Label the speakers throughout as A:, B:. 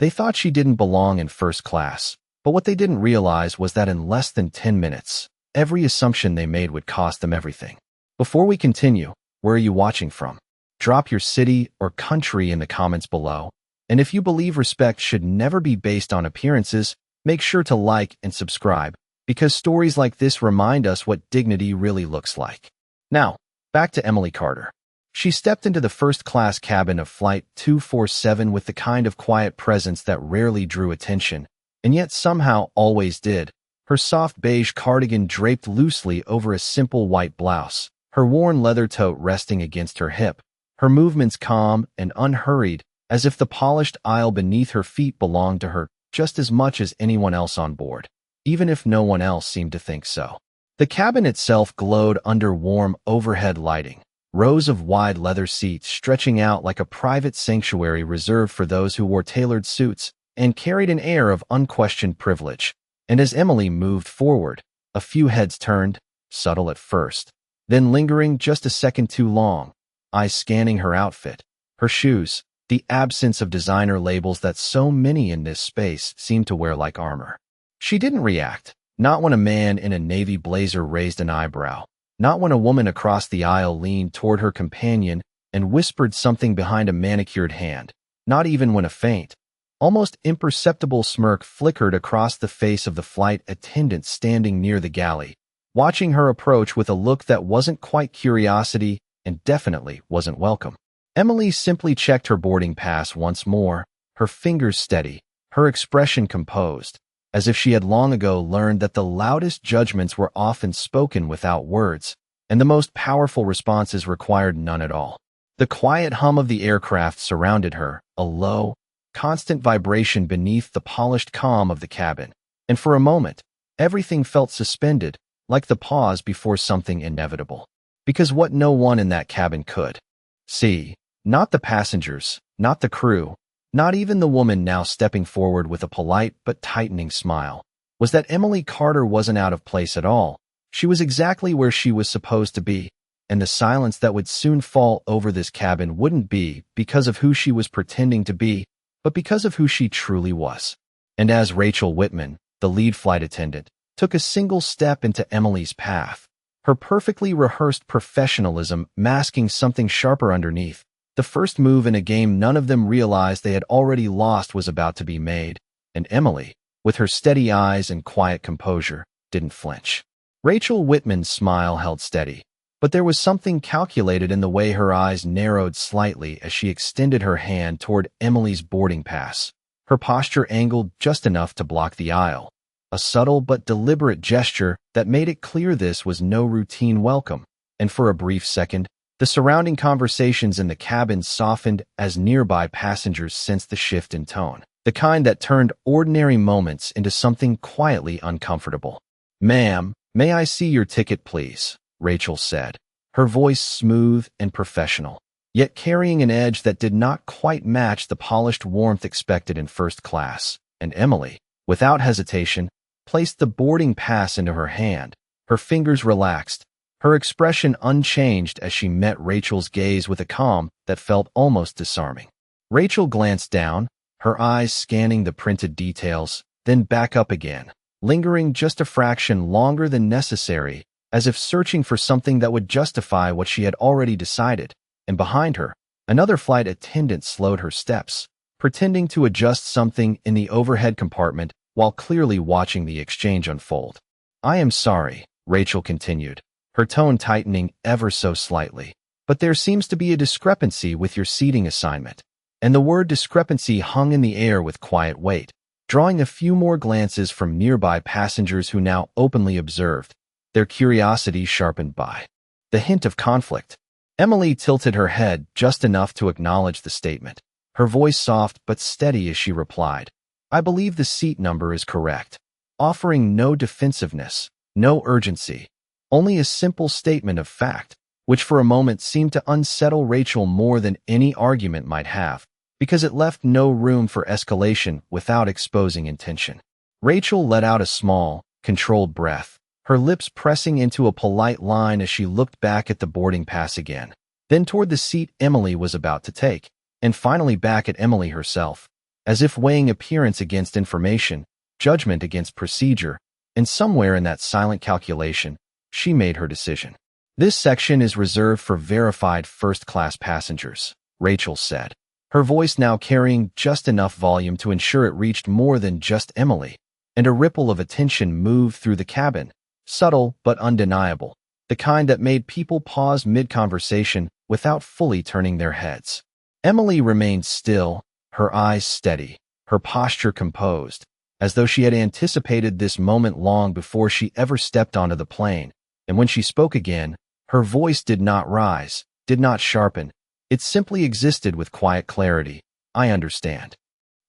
A: They thought she didn't belong in first class, but what they didn't realize was that in less than 10 minutes, every assumption they made would cost them everything. Before we continue, where are you watching from? Drop your city or country in the comments below. And if you believe respect should never be based on appearances, make sure to like and subscribe, because stories like this remind us what dignity really looks like. Now, back to Emily Carter. She stepped into the first-class cabin of Flight 247 with the kind of quiet presence that rarely drew attention, and yet somehow always did. Her soft beige cardigan draped loosely over a simple white blouse, her worn leather tote resting against her hip, her movements calm and unhurried, as if the polished aisle beneath her feet belonged to her just as much as anyone else on board, even if no one else seemed to think so. The cabin itself glowed under warm overhead lighting, rows of wide leather seats stretching out like a private sanctuary reserved for those who wore tailored suits and carried an air of unquestioned privilege. And as Emily moved forward, a few heads turned, subtle at first, then lingering just a second too long, eyes scanning her outfit, her shoes, the absence of designer labels that so many in this space seemed to wear like armor. She didn't react, not when a man in a navy blazer raised an eyebrow, not when a woman across the aisle leaned toward her companion and whispered something behind a manicured hand, not even when a faint, almost imperceptible smirk flickered across the face of the flight attendant standing near the galley, watching her approach with a look that wasn't quite curiosity and definitely wasn't welcome. Emily simply checked her boarding pass once more, her fingers steady, her expression composed, as if she had long ago learned that the loudest judgments were often spoken without words, and the most powerful responses required none at all. The quiet hum of the aircraft surrounded her, a low, constant vibration beneath the polished calm of the cabin, and for a moment, everything felt suspended, like the pause before something inevitable. Because what no one in that cabin could see, not the passengers, not the crew, not even the woman now stepping forward with a polite but tightening smile, was that Emily Carter wasn't out of place at all. She was exactly where she was supposed to be, and the silence that would soon fall over this cabin wouldn't be because of who she was pretending to be, but because of who she truly was. And as Rachel Whitman, the lead flight attendant, took a single step into Emily's path, her perfectly rehearsed professionalism masking something sharper underneath, the first move in a game none of them realized they had already lost was about to be made, and Emily, with her steady eyes and quiet composure, didn't flinch. Rachel Whitman's smile held steady, but there was something calculated in the way her eyes narrowed slightly as she extended her hand toward Emily's boarding pass, her posture angled just enough to block the aisle, a subtle but deliberate gesture that made it clear this was no routine welcome, and for a brief second, the surrounding conversations in the cabin softened as nearby passengers sensed the shift in tone, the kind that turned ordinary moments into something quietly uncomfortable. "Ma'am, may I see your ticket, please?" Rachel said, her voice smooth and professional, yet carrying an edge that did not quite match the polished warmth expected in first class, and Emily, without hesitation, placed the boarding pass into her hand, her fingers relaxed, her expression unchanged as she met Rachel's gaze with a calm that felt almost disarming. Rachel glanced down, her eyes scanning the printed details, then back up again, lingering just a fraction longer than necessary, as if searching for something that would justify what she had already decided, and behind her, another flight attendant slowed her steps, pretending to adjust something in the overhead compartment while clearly watching the exchange unfold. "I am sorry," Rachel continued, her tone tightening ever so slightly, "but there seems to be a discrepancy with your seating assignment." And the word discrepancy hung in the air with quiet weight, drawing a few more glances from nearby passengers who now openly observed, their curiosity sharpened by the hint of conflict. Emily tilted her head just enough to acknowledge the statement, her voice soft but steady as she replied, "I believe the seat number is correct," offering no defensiveness, no urgency, only a simple statement of fact, which for a moment seemed to unsettle Rachel more than any argument might have, because it left no room for escalation without exposing intention. Rachel let out a small, controlled breath, her lips pressing into a polite line as she looked back at the boarding pass again, then toward the seat Emily was about to take, and finally back at Emily herself. as if weighing appearance against information, judgment against procedure, and somewhere in that silent calculation, she made her decision. "This section is reserved for verified first-class passengers," Rachel said, her voice now carrying just enough volume to ensure it reached more than just Emily, and a ripple of attention moved through the cabin, subtle but undeniable, the kind that made people pause mid-conversation without fully turning their heads. Emily remained still, her eyes steady, her posture composed, as though she had anticipated this moment long before she ever stepped onto the plane, and when she spoke again, her voice did not rise, did not sharpen. It simply existed with quiet clarity. "I understand."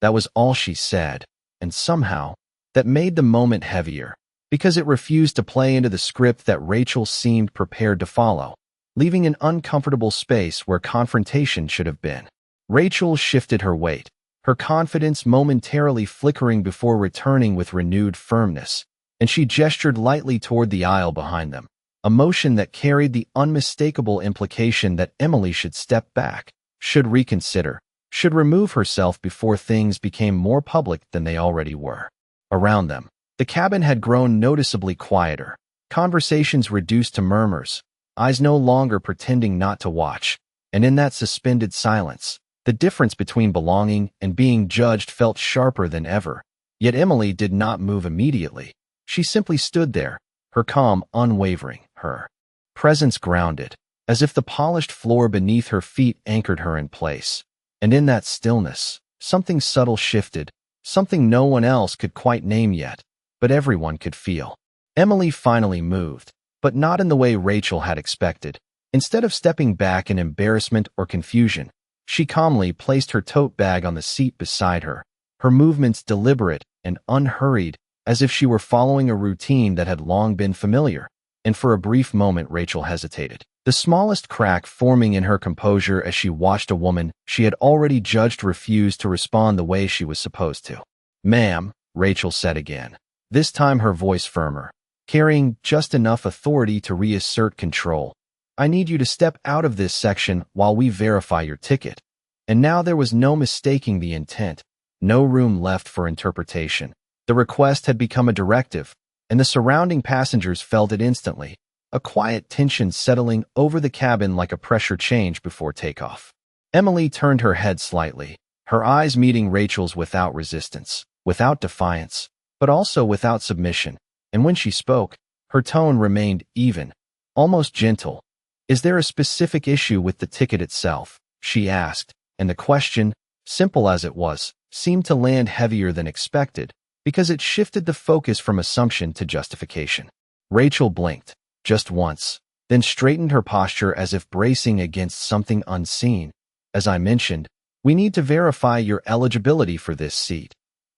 A: That was all she said, and somehow, that made the moment heavier, because it refused to play into the script that Rachel seemed prepared to follow, leaving an uncomfortable space where confrontation should have been. Rachel shifted her weight, her confidence momentarily flickering before returning with renewed firmness, and she gestured lightly toward the aisle behind them, a motion that carried the unmistakable implication that Emily should step back, should reconsider, should remove herself before things became more public than they already were. Around them, the cabin had grown noticeably quieter, conversations reduced to murmurs, eyes no longer pretending not to watch, and in that suspended silence, the difference between belonging and being judged felt sharper than ever. Yet Emily did not move immediately. She simply stood there, her calm unwavering, her presence grounded, as if the polished floor beneath her feet anchored her in place. And in that stillness, something subtle shifted, something no one else could quite name yet, but everyone could feel. Emily finally moved, but not in the way Rachel had expected. Instead of stepping back in embarrassment or confusion, she calmly placed her tote bag on the seat beside her, her movements deliberate and unhurried, as if she were following a routine that had long been familiar. And for a brief moment Rachel hesitated, the smallest crack forming in her composure as she watched a woman she had already judged refuse to respond the way she was supposed to. "Ma'am," Rachel said again, this time her voice firmer, carrying just enough authority to reassert control. "I need you to step out of this section while we verify your ticket." And now there was no mistaking the intent, no room left for interpretation. The request had become a directive, and the surrounding passengers felt it instantly, a quiet tension settling over the cabin like a pressure change before takeoff. Emily turned her head slightly, her eyes meeting Rachel's without resistance, without defiance, but also without submission, and when she spoke, her tone remained even, almost gentle. "Is there a specific issue with the ticket itself?" she asked, and the question, simple as it was, seemed to land heavier than expected, because it shifted the focus from assumption to justification. Rachel blinked, just once, then straightened her posture as if bracing against something unseen. "As I mentioned, we need to verify your eligibility for this seat,"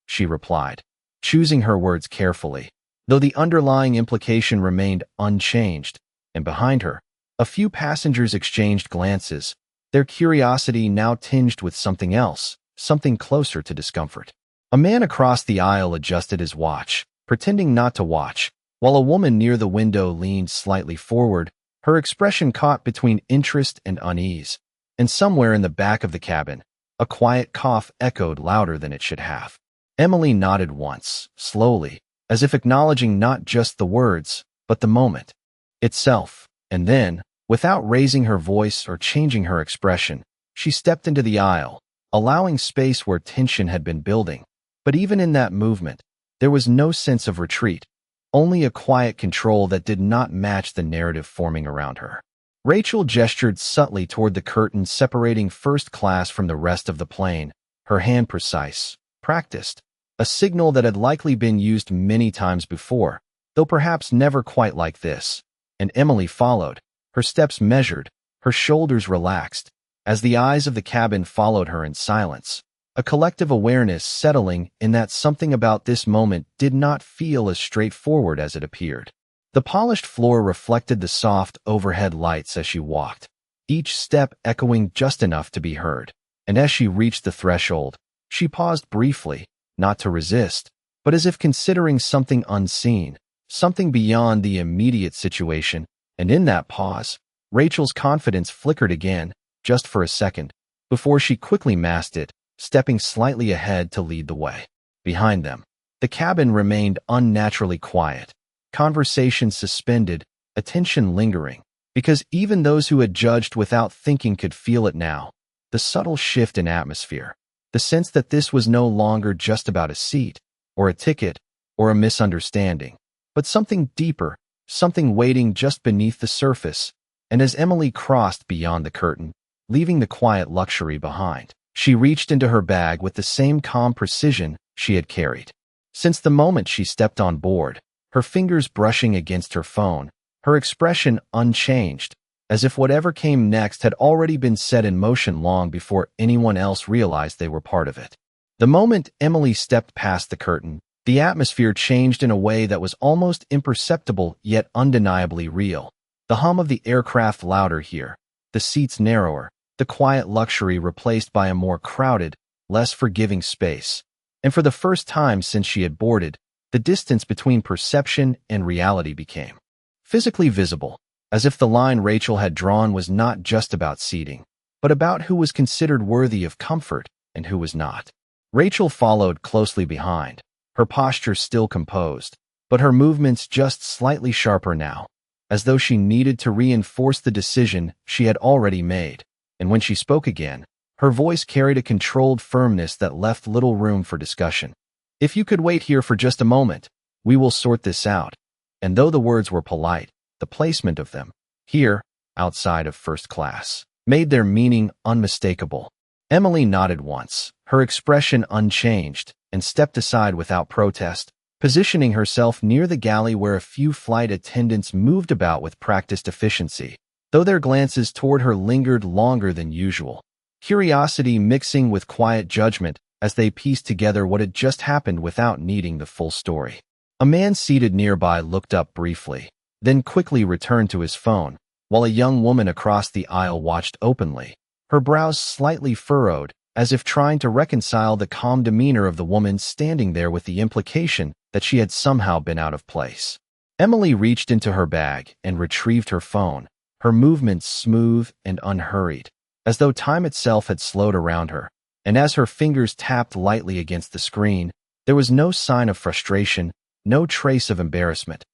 A: she replied, choosing her words carefully, though the underlying implication remained unchanged, and behind her, a few passengers exchanged glances, their curiosity now tinged with something else, something closer to discomfort. A man across the aisle adjusted his watch, pretending not to watch, while a woman near the window leaned slightly forward, her expression caught between interest and unease. And somewhere in the back of the cabin, a quiet cough echoed louder than it should have. Emily nodded once, slowly, as if acknowledging not just the words, but the moment itself, and then, without raising her voice or changing her expression, she stepped into the aisle, allowing space where tension had been building. But even in that movement, there was no sense of retreat, only a quiet control that did not match the narrative forming around her. Rachel gestured subtly toward the curtain separating first class from the rest of the plane, her hand precise, practiced, a signal that had likely been used many times before, though perhaps never quite like this. And Emily followed, her steps measured, her shoulders relaxed, as the eyes of the cabin followed her in silence, a collective awareness settling in that something about this moment did not feel as straightforward as it appeared. The polished floor reflected the soft overhead lights as she walked, each step echoing just enough to be heard. And as she reached the threshold, she paused briefly, not to resist, but as if considering something unseen, something beyond the immediate situation. And in that pause, Rachel's confidence flickered again, just for a second, before she quickly masked it, stepping slightly ahead to lead the way. Behind them, the cabin remained unnaturally quiet, conversation suspended, attention lingering, because even those who had judged without thinking could feel it now. The subtle shift in atmosphere, the sense that this was no longer just about a seat, or a ticket, or a misunderstanding, but something deeper, something waiting just beneath the surface. And as Emily crossed beyond the curtain, leaving the quiet luxury behind, she reached into her bag with the same calm precision she had carried since the moment she stepped on board, her fingers brushing against her phone, her expression unchanged, as if whatever came next had already been set in motion long before anyone else realized they were part of it. The moment Emily stepped past the curtain, the atmosphere changed in a way that was almost imperceptible yet undeniably real. The hum of the aircraft louder here, the seats narrower, the quiet luxury replaced by a more crowded, less forgiving space. And for the first time since she had boarded, the distance between perception and reality became physically visible, as if the line Rachel had drawn was not just about seating, but about who was considered worthy of comfort and who was not. Rachel followed closely behind, her posture still composed, but her movements just slightly sharper now, as though she needed to reinforce the decision she had already made. And when she spoke again, her voice carried a controlled firmness that left little room for discussion. "If you could wait here for just a moment, we will sort this out." And though the words were polite, the placement of them, here, outside of first class, made their meaning unmistakable. Emily nodded once, her expression unchanged, and stepped aside without protest, positioning herself near the galley where a few flight attendants moved about with practiced efficiency, though their glances toward her lingered longer than usual. Curiosity mixing with quiet judgment as they pieced together what had just happened without needing the full story. A man seated nearby looked up briefly, then quickly returned to his phone, while a young woman across the aisle watched openly, her brows slightly furrowed, as if trying to reconcile the calm demeanor of the woman standing there with the implication that she had somehow been out of place. Emily reached into her bag and retrieved her phone, her movements smooth and unhurried, as though time itself had slowed around her, and as her fingers tapped lightly against the screen, there was no sign of frustration, no trace of embarrassment,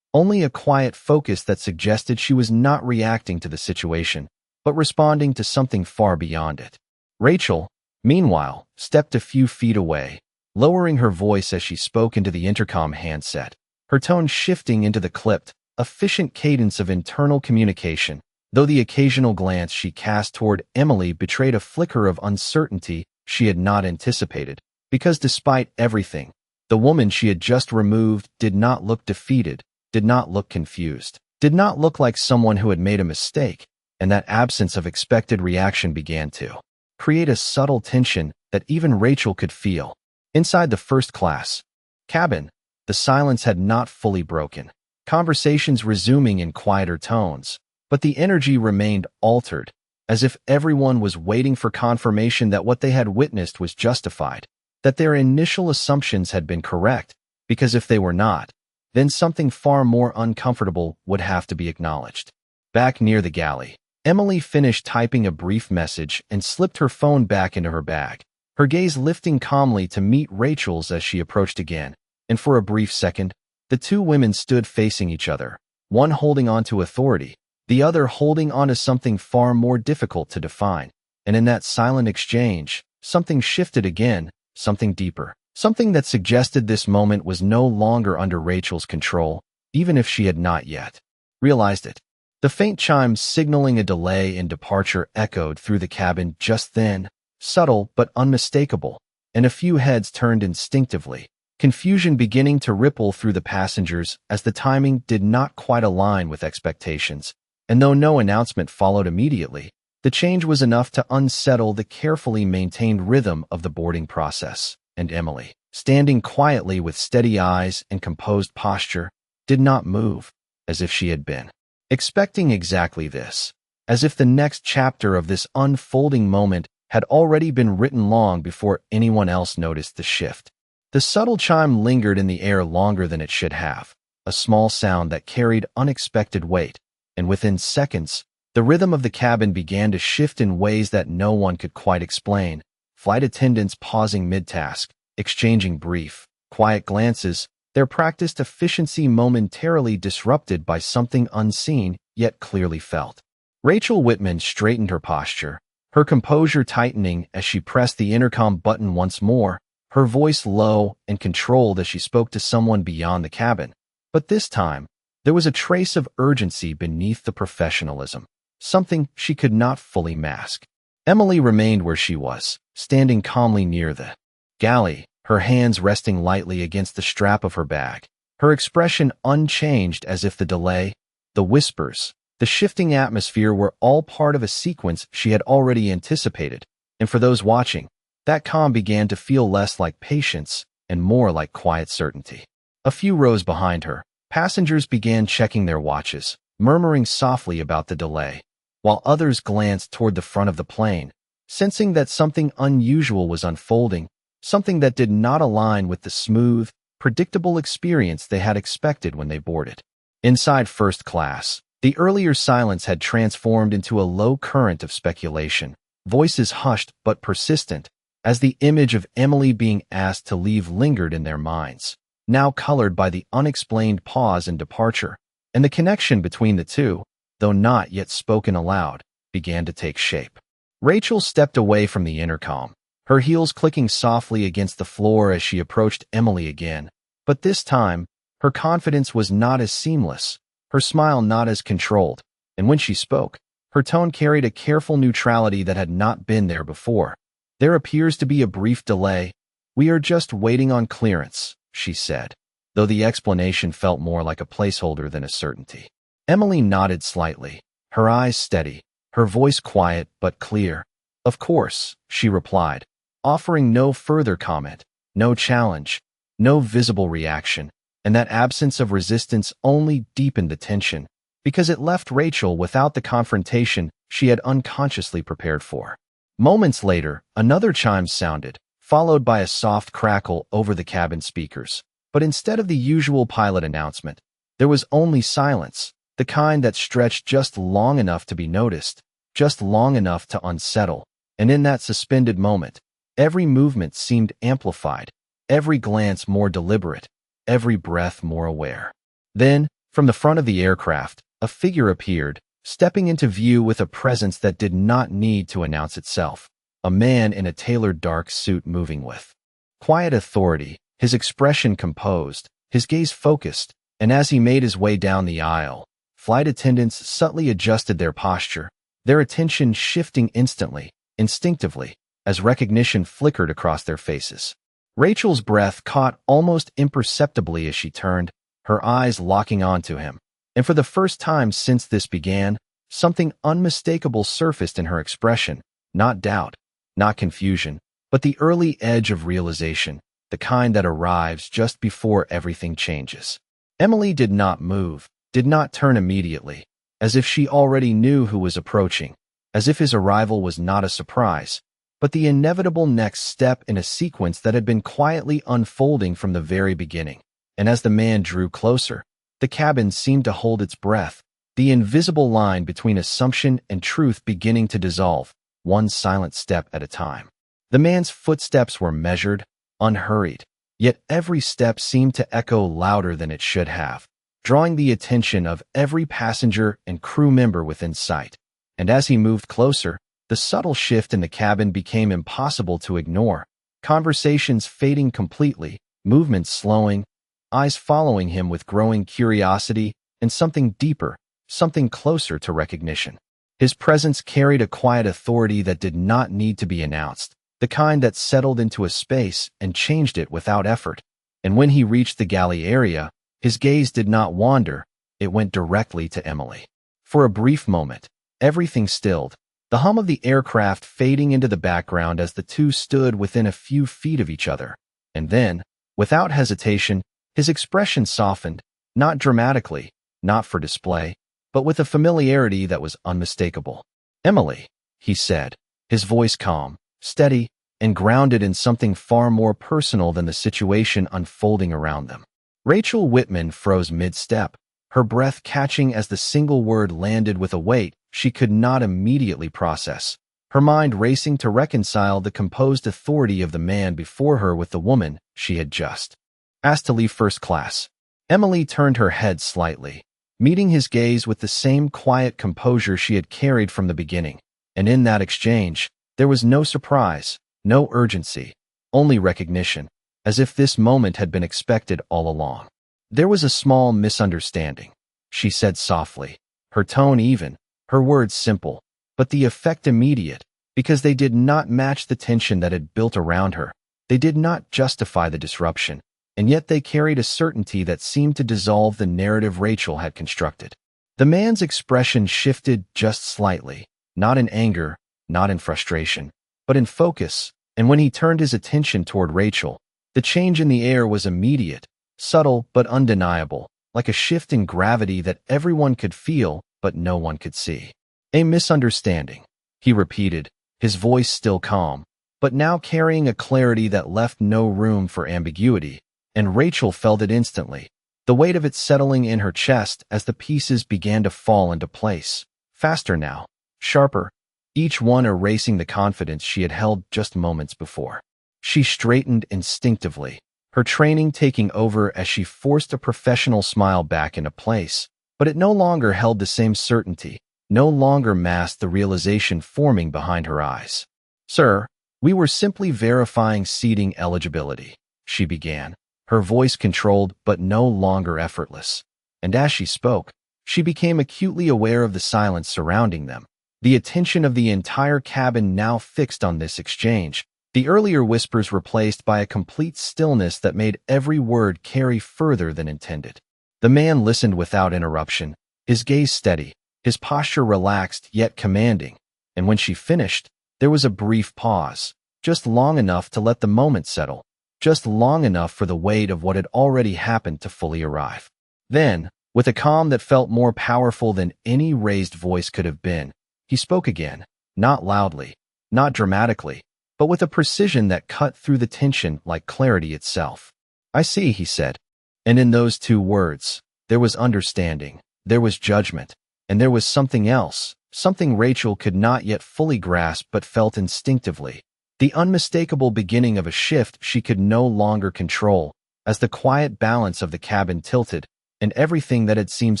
A: only a quiet focus that suggested she was not reacting to the situation, but responding to something far beyond it. Rachel, meanwhile, stepped a few feet away, lowering her voice as she spoke into the intercom handset, her tone shifting into the clipped, efficient cadence of internal communication. Though the occasional glance she cast toward Emily betrayed a flicker of uncertainty she had not anticipated, because despite everything, the woman she had just removed did not look defeated, did not look confused, did not look like someone who had made a mistake, and that absence of expected reaction began to create a subtle tension that even Rachel could feel. Inside the first class cabin, the silence had not fully broken, conversations resuming in quieter tones, but the energy remained altered, as if everyone was waiting for confirmation that what they had witnessed was justified, that their initial assumptions had been correct, because if they were not, then something far more uncomfortable would have to be acknowledged. Back near the galley, Emily finished typing a brief message and slipped her phone back into her bag, her gaze lifting calmly to meet Rachel's as she approached again, and for a brief second, the two women stood facing each other, one holding on to authority, the other holding on to something far more difficult to define. And in that silent exchange, something shifted again, something deeper, something that suggested this moment was no longer under Rachel's control, even if she had not yet realized it. The faint chimes signaling a delay in departure echoed through the cabin just then, subtle but unmistakable, and a few heads turned instinctively, confusion beginning to ripple through the passengers as the timing did not quite align with expectations. And though no announcement followed immediately, the change was enough to unsettle the carefully maintained rhythm of the boarding process, and Emily, standing quietly with steady eyes and composed posture, did not move, as if she had been expecting exactly this, as if the next chapter of this unfolding moment had already been written long before anyone else noticed the shift. The subtle chime lingered in the air longer than it should have, a small sound that carried unexpected weight, and within seconds, the rhythm of the cabin began to shift in ways that no one could quite explain, flight attendants pausing mid-task, exchanging brief, quiet glances, their practiced efficiency momentarily disrupted by something unseen yet clearly felt. Rachel Whitman straightened her posture, her composure tightening as she pressed the intercom button once more, her voice low and controlled as she spoke to someone beyond the cabin. But this time, there was a trace of urgency beneath the professionalism, something she could not fully mask. Emily remained where she was, standing calmly near the galley, her hands resting lightly against the strap of her bag, her expression unchanged as if the delay, the whispers, the shifting atmosphere were all part of a sequence she had already anticipated, and for those watching, that calm began to feel less like patience and more like quiet certainty. A few rows behind her, passengers began checking their watches, murmuring softly about the delay, while others glanced toward the front of the plane, sensing that something unusual was unfolding, something that did not align with the smooth, predictable experience they had expected when they boarded. Inside first class, the earlier silence had transformed into a low current of speculation, voices hushed but persistent, as the image of Emily being asked to leave lingered in their minds, now colored by the unexplained pause and departure, and the connection between the two, though not yet spoken aloud, began to take shape. Rachel stepped away from the intercom, her heels clicking softly against the floor as she approached Emily again, but this time, her confidence was not as seamless, her smile not as controlled, and when she spoke, her tone carried a careful neutrality that had not been there before. "There appears to be a brief delay. We are just waiting on clearance," she said, though the explanation felt more like a placeholder than a certainty. Emily nodded slightly, her eyes steady, her voice quiet but clear. "Of course," she replied, offering no further comment, no challenge, no visible reaction, and that absence of resistance only deepened the tension, because it left Rachel without the confrontation she had unconsciously prepared for. Moments later, another chime sounded, followed by a soft crackle over the cabin speakers. But instead of the usual pilot announcement, there was only silence, the kind that stretched just long enough to be noticed, just long enough to unsettle, and in that suspended moment, every movement seemed amplified, every glance more deliberate, every breath more aware. Then, from the front of the aircraft, a figure appeared, stepping into view with a presence that did not need to announce itself, a man in a tailored dark suit moving with quiet authority, his expression composed, his gaze focused, and as he made his way down the aisle, flight attendants subtly adjusted their posture, their attention shifting instantly, instinctively, as recognition flickered across their faces. Rachel's breath caught almost imperceptibly as she turned, her eyes locking onto him, and for the first time since this began, something unmistakable surfaced in her expression, not doubt, not confusion, but the early edge of realization, the kind that arrives just before everything changes. Emily did not move, did not turn immediately, as if she already knew who was approaching, as if his arrival was not a surprise, but the inevitable next step in a sequence that had been quietly unfolding from the very beginning. And as the man drew closer, the cabin seemed to hold its breath, the invisible line between assumption and truth beginning to dissolve, one silent step at a time. The man's footsteps were measured, unhurried, yet every step seemed to echo louder than it should have, drawing the attention of every passenger and crew member within sight. And as he moved closer, the subtle shift in the cabin became impossible to ignore, conversations fading completely, movements slowing, eyes following him with growing curiosity, and something deeper, something closer to recognition. His presence carried a quiet authority that did not need to be announced, the kind that settled into a space and changed it without effort. And when he reached the galley area, his gaze did not wander, it went directly to Emily. For a brief moment, everything stilled, the hum of the aircraft fading into the background as the two stood within a few feet of each other. And then, without hesitation, his expression softened, not dramatically, not for display, but with a familiarity that was unmistakable. "Emily," he said, his voice calm, steady, and grounded in something far more personal than the situation unfolding around them. Rachel Whitman froze mid-step, her breath catching as the single word landed with a weight she could not immediately process, her mind racing to reconcile the composed authority of the man before her with the woman she had just asked to leave first class. Emily turned her head slightly, meeting his gaze with the same quiet composure she had carried from the beginning. And in that exchange, there was no surprise, no urgency, only recognition, as if this moment had been expected all along. "There was a small misunderstanding," she said softly, her tone even, her words simple, but the effect immediate, because they did not match the tension that had built around her. They did not justify the disruption, and yet they carried a certainty that seemed to dissolve the narrative Rachel had constructed. The man's expression shifted just slightly, not in anger, not in frustration, but in focus, and when he turned his attention toward Rachel, the change in the air was immediate, subtle but undeniable, like a shift in gravity that everyone could feel but no one could see. "A misunderstanding," he repeated, his voice still calm, but now carrying a clarity that left no room for ambiguity, and Rachel felt it instantly, the weight of it settling in her chest as the pieces began to fall into place. Faster now, sharper, each one erasing the confidence she had held just moments before. She straightened instinctively, her training taking over as she forced a professional smile back into place, but it no longer held the same certainty, no longer masked the realization forming behind her eyes. "Sir, we were simply verifying seating eligibility," she began, her voice controlled but no longer effortless. And as she spoke, she became acutely aware of the silence surrounding them, the attention of the entire cabin now fixed on this exchange, the earlier whispers replaced by a complete stillness that made every word carry further than intended. The man listened without interruption, his gaze steady, his posture relaxed yet commanding, and when she finished, there was a brief pause, just long enough to let the moment settle, just long enough for the weight of what had already happened to fully arrive. Then, with a calm that felt more powerful than any raised voice could have been, he spoke again, not loudly, not dramatically, but with a precision that cut through the tension like clarity itself. "I see," he said. And in those two words, there was understanding, there was judgment, and there was something else, something Rachel could not yet fully grasp but felt instinctively, the unmistakable beginning of a shift she could no longer control, as the quiet balance of the cabin tilted, and everything that had seemed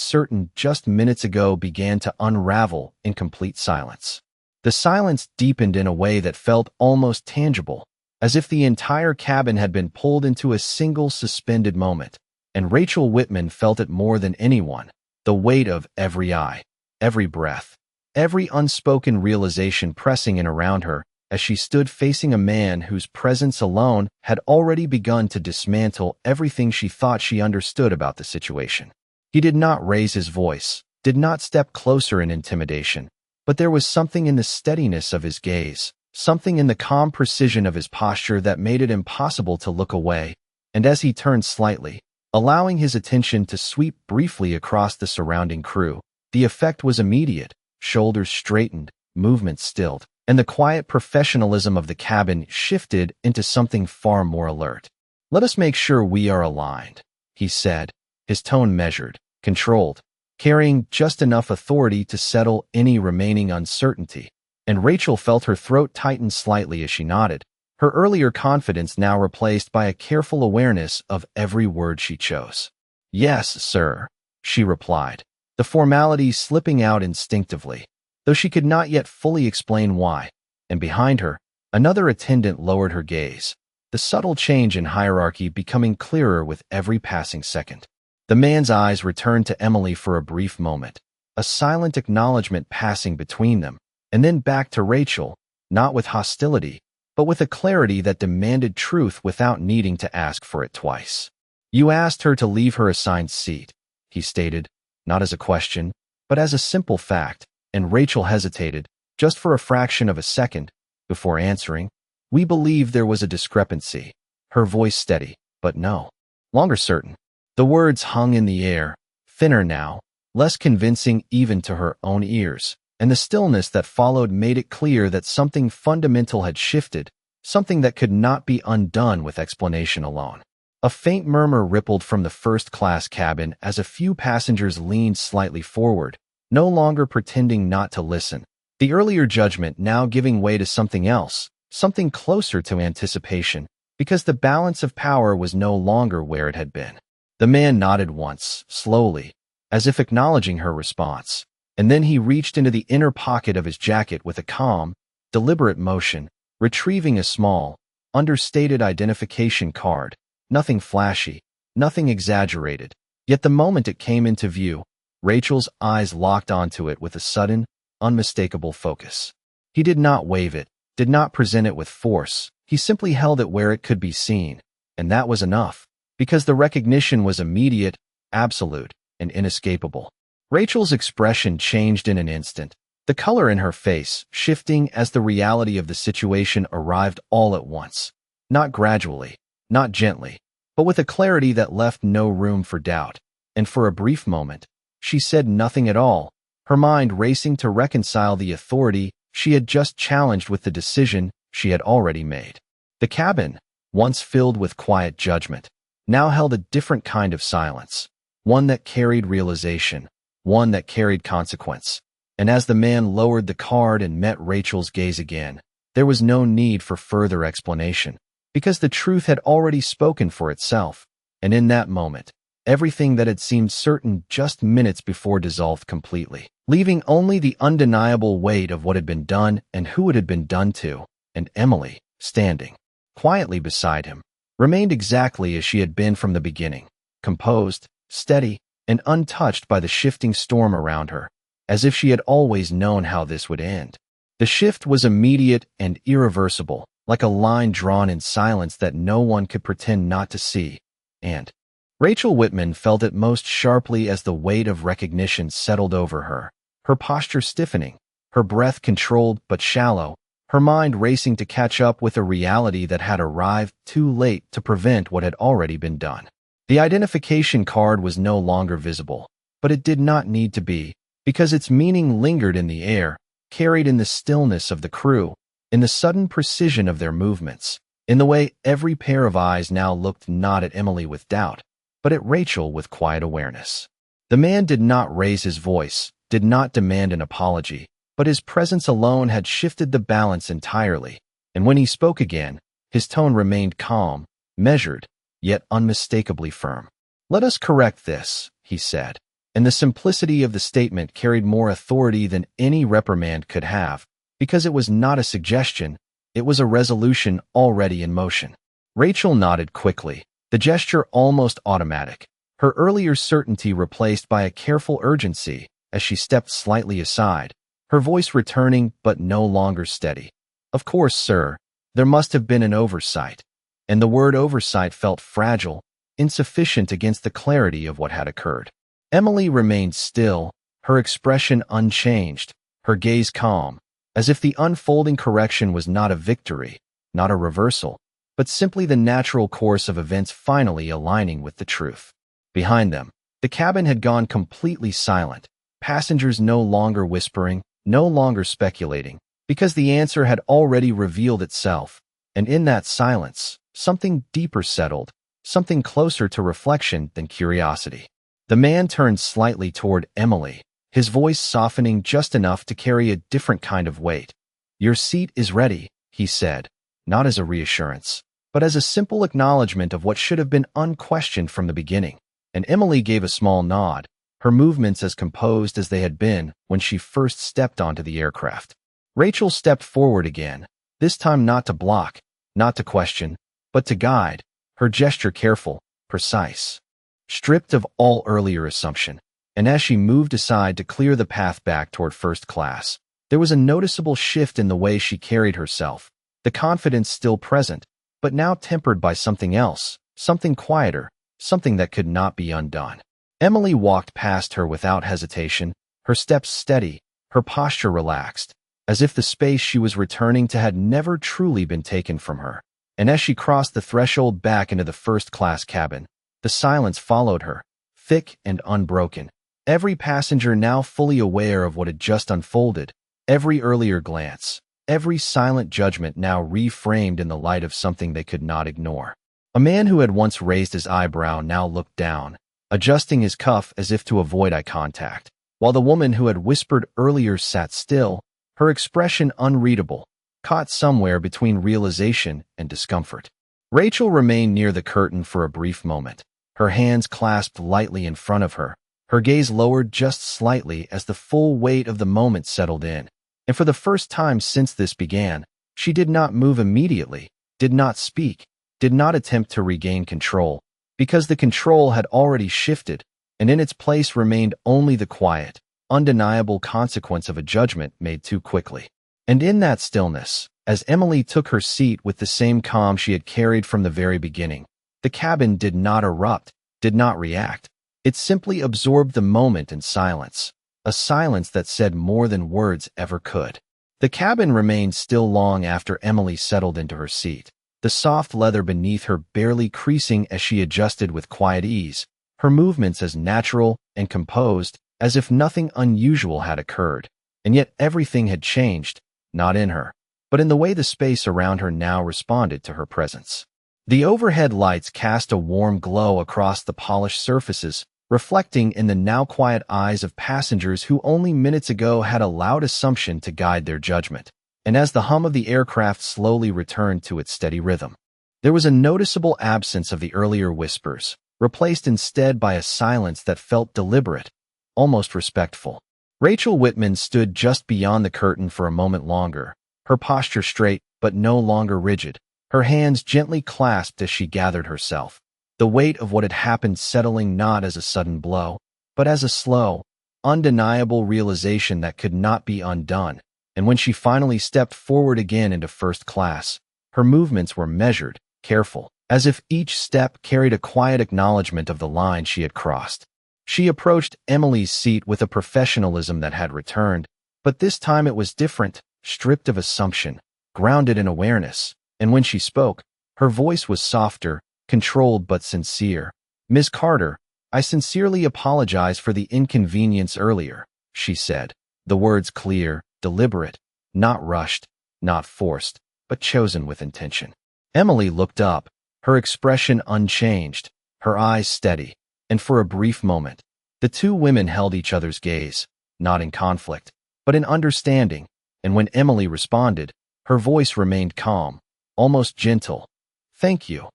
A: certain just minutes ago began to unravel in complete silence. The silence deepened in a way that felt almost tangible, as if the entire cabin had been pulled into a single suspended moment, and Rachel Whitman felt it more than anyone, the weight of every eye, every breath, every unspoken realization pressing in around her as she stood facing a man whose presence alone had already begun to dismantle everything she thought she understood about the situation. He did not raise his voice, did not step closer in intimidation, but there was something in the steadiness of his gaze, something in the calm precision of his posture that made it impossible to look away, and as he turned slightly, allowing his attention to sweep briefly across the surrounding crew, the effect was immediate, shoulders straightened, movement stilled, and the quiet professionalism of the cabin shifted into something far more alert. "Let us make sure we are aligned," he said, his tone measured, controlled, carrying just enough authority to settle any remaining uncertainty, and Rachel felt her throat tighten slightly as she nodded, her earlier confidence now replaced by a careful awareness of every word she chose. "Yes, sir," she replied, the formality slipping out instinctively, though she could not yet fully explain why, and behind her, another attendant lowered her gaze, the subtle change in hierarchy becoming clearer with every passing second. The man's eyes returned to Emily for a brief moment, a silent acknowledgement passing between them, and then back to Rachel, not with hostility, but with a clarity that demanded truth without needing to ask for it twice. "You asked her to leave her assigned seat," he stated, not as a question, but as a simple fact, and Rachel hesitated, just for a fraction of a second, before answering. "We believe there was a discrepancy," her voice steady, but no longer certain. The words hung in the air, thinner now, less convincing even to her own ears, and the stillness that followed made it clear that something fundamental had shifted, something that could not be undone with explanation alone. A faint murmur rippled from the first-class cabin as a few passengers leaned slightly forward, no longer pretending not to listen, The earlier judgment now giving way to something else, something closer to anticipation, because the balance of power was no longer where it had been. The man nodded once, slowly, as if acknowledging her response, and then he reached into the inner pocket of his jacket with a calm, deliberate motion, retrieving a small, understated identification card, nothing flashy, nothing exaggerated. Yet the moment it came into view, Rachel's eyes locked onto it with a sudden, unmistakable focus. He did not wave it, did not present it with force. He simply held it where it could be seen, and that was enough, because the recognition was immediate, absolute, and inescapable. Rachel's expression changed in an instant, the color in her face shifting as the reality of the situation arrived all at once. Not gradually, not gently, but with a clarity that left no room for doubt. And for a brief moment, she said nothing at all, her mind racing to reconcile the authority she had just challenged with the decision she had already made. The cabin, once filled with quiet judgment, now held a different kind of silence, one that carried realization, one that carried consequence. And as the man lowered the card and met Rachel's gaze again, there was no need for further explanation, because the truth had already spoken for itself, and in that moment, everything that had seemed certain just minutes before dissolved completely, leaving only the undeniable weight of what had been done and who it had been done to, and Emily, standing quietly beside him, remained exactly as she had been from the beginning, composed, steady, and untouched by the shifting storm around her, as if she had always known how this would end. The shift was immediate and irreversible, like a line drawn in silence that no one could pretend not to see, and Rachel Whitman felt it most sharply as the weight of recognition settled over her, her posture stiffening, her breath controlled but shallow, her mind racing to catch up with a reality that had arrived too late to prevent what had already been done. The identification card was no longer visible, but it did not need to be, because its meaning lingered in the air, carried in the stillness of the crew, in the sudden precision of their movements, in the way every pair of eyes now looked not at Emily with doubt, but at Rachel with quiet awareness. The man did not raise his voice, did not demand an apology, but his presence alone had shifted the balance entirely, and when he spoke again, his tone remained calm, measured, yet unmistakably firm. "Let us correct this," he said, and the simplicity of the statement carried more authority than any reprimand could have, because it was not a suggestion, it was a resolution already in motion. Rachel nodded quickly, the gesture almost automatic, her earlier certainty replaced by a careful urgency as she stepped slightly aside, her voice returning but no longer steady. "Of course, sir, there must have been an oversight," and the word oversight felt fragile, insufficient against the clarity of what had occurred. Emily remained still, her expression unchanged, her gaze calm, as if the unfolding correction was not a victory, not a reversal, but simply the natural course of events finally aligning with the truth. Behind them, the cabin had gone completely silent, passengers no longer whispering, no longer speculating, because the answer had already revealed itself, and in that silence, something deeper settled, something closer to reflection than curiosity. The man turned slightly toward Emily, his voice softening just enough to carry a different kind of weight. "Your seat is ready," he said, not as a reassurance, but as a simple acknowledgement of what should have been unquestioned from the beginning, and Emily gave a small nod, her movements as composed as they had been when she first stepped onto the aircraft. Rachel stepped forward again, this time not to block, not to question, but to guide, her gesture careful, precise, stripped of all earlier assumption, and as she moved aside to clear the path back toward first class, there was a noticeable shift in the way she carried herself, the confidence still present, but now tempered by something else, something quieter, something that could not be undone. Emily walked past her without hesitation, her steps steady, her posture relaxed, as if the space she was returning to had never truly been taken from her. And as she crossed the threshold back into the first-class cabin, the silence followed her, thick and unbroken, every passenger now fully aware of what had just unfolded, every earlier glance, every silent judgment now reframed in the light of something they could not ignore. A man who had once raised his eyebrow now looked down, adjusting his cuff as if to avoid eye contact, while the woman who had whispered earlier sat still, her expression unreadable, caught somewhere between realization and discomfort. Rachel remained near the curtain for a brief moment, her hands clasped lightly in front of her, her gaze lowered just slightly as the full weight of the moment settled in. And for the first time since this began, she did not move immediately, did not speak, did not attempt to regain control, because the control had already shifted, and in its place remained only the quiet, undeniable consequence of a judgment made too quickly. And in that stillness, as Emily took her seat with the same calm she had carried from the very beginning, the cabin did not erupt, did not react. It simply absorbed the moment in silence, a silence that said more than words ever could. The cabin remained still long after Emily settled into her seat, the soft leather beneath her barely creasing as she adjusted with quiet ease, her movements as natural and composed as if nothing unusual had occurred. And yet everything had changed, not in her, but in the way the space around her now responded to her presence. The overhead lights cast a warm glow across the polished surfaces, reflecting in the now quiet eyes of passengers who only minutes ago had a loud assumption to guide their judgment. And as the hum of the aircraft slowly returned to its steady rhythm, there was a noticeable absence of the earlier whispers, replaced instead by a silence that felt deliberate, almost respectful. Rachel Whitman stood just beyond the curtain for a moment longer, her posture straight but no longer rigid, her hands gently clasped as she gathered herself, the weight of what had happened settling not as a sudden blow, but as a slow, undeniable realization that could not be undone. And when she finally stepped forward again into first class, her movements were measured, careful, as if each step carried a quiet acknowledgement of the line she had crossed. She approached Emily's seat with a professionalism that had returned, but this time it was different, stripped of assumption, grounded in awareness. And when she spoke, her voice was softer, controlled but sincere. "Ms. Carter, I sincerely apologize for the inconvenience earlier," she said, the words clear, deliberate, not rushed, not forced, but chosen with intention. Emily looked up, her expression unchanged, her eyes steady, and for a brief moment, the two women held each other's gaze, not in conflict, but in understanding. And when Emily responded, her voice remained calm, almost gentle. "Thank you,"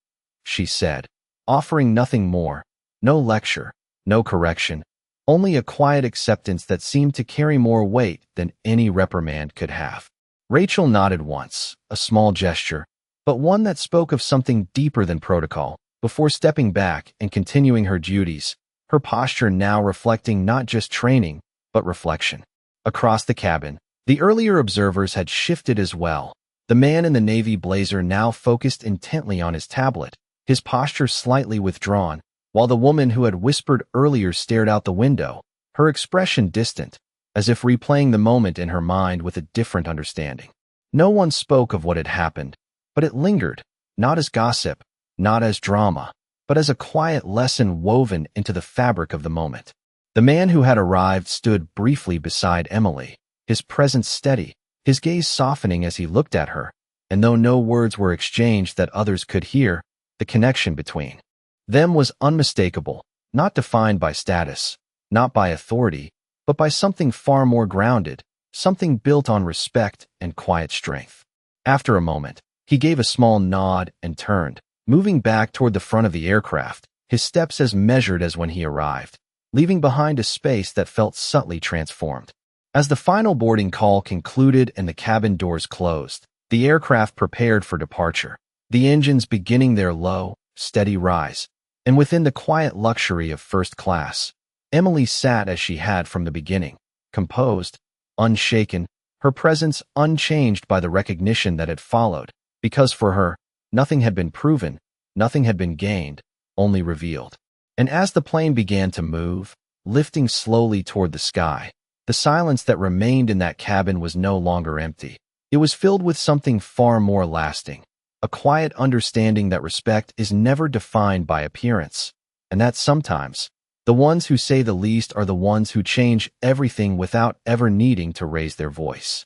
A: she said, offering nothing more, no lecture, no correction, only a quiet acceptance that seemed to carry more weight than any reprimand could have. Rachel nodded once, a small gesture, but one that spoke of something deeper than protocol, before stepping back and continuing her duties, her posture now reflecting not just training, but reflection. Across the cabin, the earlier observers had shifted as well. The man in the navy blazer now focused intently on his tablet, his posture slightly withdrawn, while the woman who had whispered earlier stared out the window, her expression distant, as if replaying the moment in her mind with a different understanding. No one spoke of what had happened, but it lingered, not as gossip, not as drama, but as a quiet lesson woven into the fabric of the moment. The man who had arrived stood briefly beside Emily, his presence steady, his gaze softening as he looked at her, and though no words were exchanged that others could hear, the connection between them was unmistakable, not defined by status, not by authority, but by something far more grounded, something built on respect and quiet strength. After a moment, he gave a small nod and turned, moving back toward the front of the aircraft, his steps as measured as when he arrived, leaving behind a space that felt subtly transformed. As the final boarding call concluded and the cabin doors closed, the aircraft prepared for departure, the engines beginning their low, steady rise. And within the quiet luxury of first class, Emily sat as she had from the beginning, composed, unshaken, her presence unchanged by the recognition that had followed, because for her, nothing had been proven, nothing had been gained, only revealed. And as the plane began to move, lifting slowly toward the sky, the silence that remained in that cabin was no longer empty. It was filled with something far more lasting, a quiet understanding that respect is never defined by appearance, and that sometimes, the ones who say the least are the ones who change everything without ever needing to raise their voice.